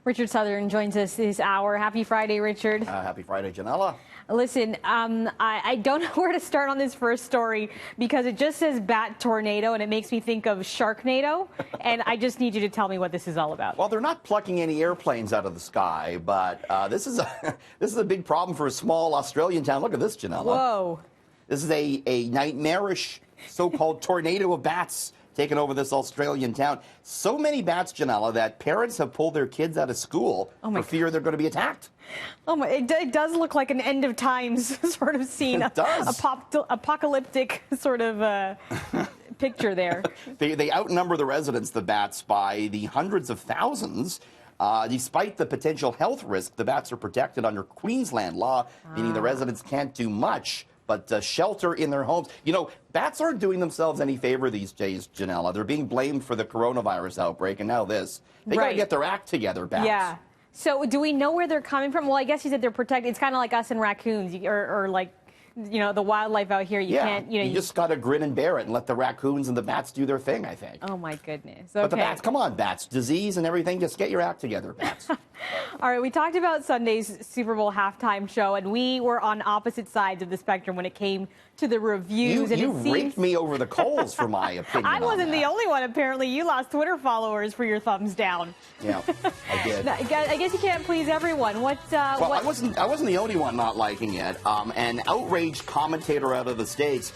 Richard Southern joins us this hour. Happy Friday, Richard. Happy Friday, Janella. Listen, I don't know where to start on this first story because it just says bat tornado and it makes me think of Sharknado. And I just need you to tell me what this is all about. Well, they're not plucking any airplanes out of the sky, but this is a big problem for a small Australian town. Look at this, Janella. Whoa. This is a nightmarish so-called tornado of bats taking over this Australian town. So many bats, Janella, that parents have pulled their kids out of school for fear they're going to be attacked. Oh my! It does look like an end of times sort of scene. It does. Apocalyptic sort of picture there. They outnumber the residents, the bats, by the hundreds of thousands. Despite the potential health risk, the bats are protected under Queensland law, meaning the residents can't do much but shelter in their homes. You know, bats aren't doing themselves any favor these days, Janella. They're being blamed for the coronavirus outbreak, and now this. They got to get their act together, bats. Yeah. So do we know where they're coming from? Well, I guess you said they're protected. It's kind of like us and raccoons, or like, you know, the wildlife out here. You can't, you just got to grin and bear it and let the raccoons and the bats do their thing, I think. Oh, my goodness. Okay. But the bats, come on, bats. Disease and everything, just get your act together, bats. All right, we talked about Sunday's Super Bowl halftime show, and we were on opposite sides of the spectrum when it came to the reviews. You raked me over the coals for my opinion. I wasn't the only one, apparently. You lost Twitter followers for your thumbs down. Yeah, I did. I guess you can't please everyone. Well, I wasn't the only one not liking it. An outraged commentator out of the States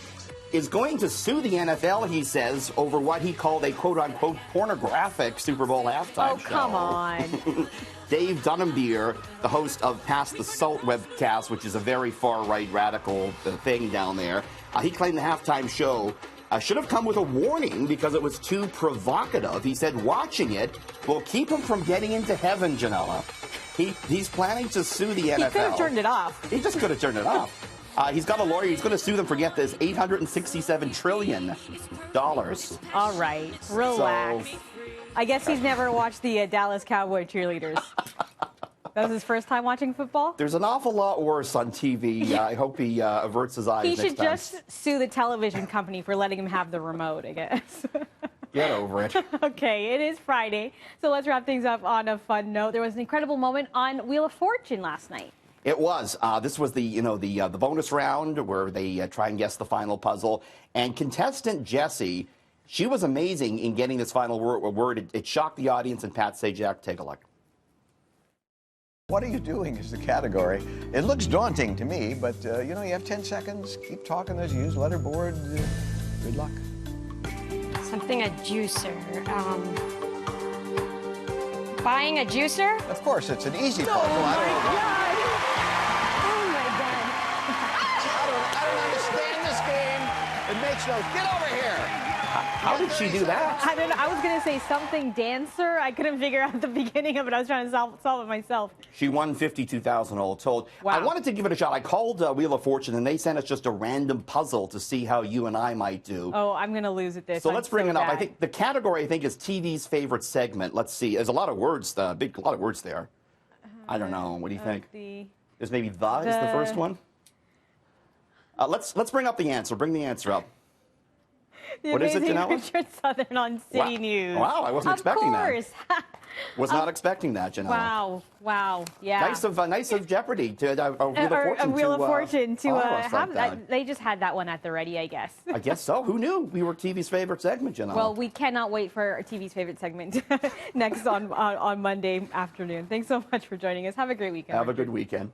is going to sue the NFL, he says, over what he called a quote-unquote pornographic Super Bowl halftime show. Oh, come on. Dave Dunhambeer, the host of Pass the Salt webcast, which is a very far-right radical thing down there, he claimed the halftime show should have come with a warning because it was too provocative. He said watching it will keep him from getting into heaven, Janella. He's planning to sue the NFL. He could have turned it off. He just could have turned it off. He's got a lawyer. He's going to sue them for, get this, $867 trillion. All right. Relax. So, I guess he's never watched the Dallas Cowboy cheerleaders. That was his first time watching football? There's an awful lot worse on TV. I hope he averts his eyes He next time. should just sue the television company for letting him have the remote, I guess. Get over it. Okay, it is Friday, so let's wrap things up on a fun note. There was an incredible moment on Wheel of Fortune last night. It was. This was the bonus round where they try and guess the final puzzle. And contestant Jessie, she was amazing in getting this final word. It shocked the audience, and Pat Sajak, take a look. What are you doing is the category. It looks daunting to me, but, you know, you have 10 seconds. Keep talking as you use letterboard. Good luck. Something a juicer. Buying a juicer? Of course, it's an easy puzzle. Oh, my God. Oh, my God. I don't understand this game. It makes no... Get over here. How did she do that? I don't know. I was going to say something dancer. I couldn't figure out the beginning of it. I was trying to solve it myself. She won $52,000 all told. Wow. I wanted to give it a shot. I called Wheel of Fortune, and they sent us just a random puzzle to see how you and I might do. Oh, I'm going to lose at this. So let's bring it up. I think the category, is TV's favorite segment. Let's see. There's a lot of words, a lot of words there. I don't know. What do you think? There's maybe is the first one. Let's bring up the answer. Bring the answer up. What is it, Janella? Richard Southern on City News. Wow, I wasn't expecting that. Of course. Was not expecting that, Janella. Wow, yeah. Nice of Jeopardy to Wheel of Fortune to have that. They just had that one at the ready, I guess. I guess so. Who knew we were TV's favorite segment, Janella? Well, we cannot wait for our TV's favorite segment next on Monday afternoon. Thanks so much for joining us. Have a great weekend. Have a good weekend.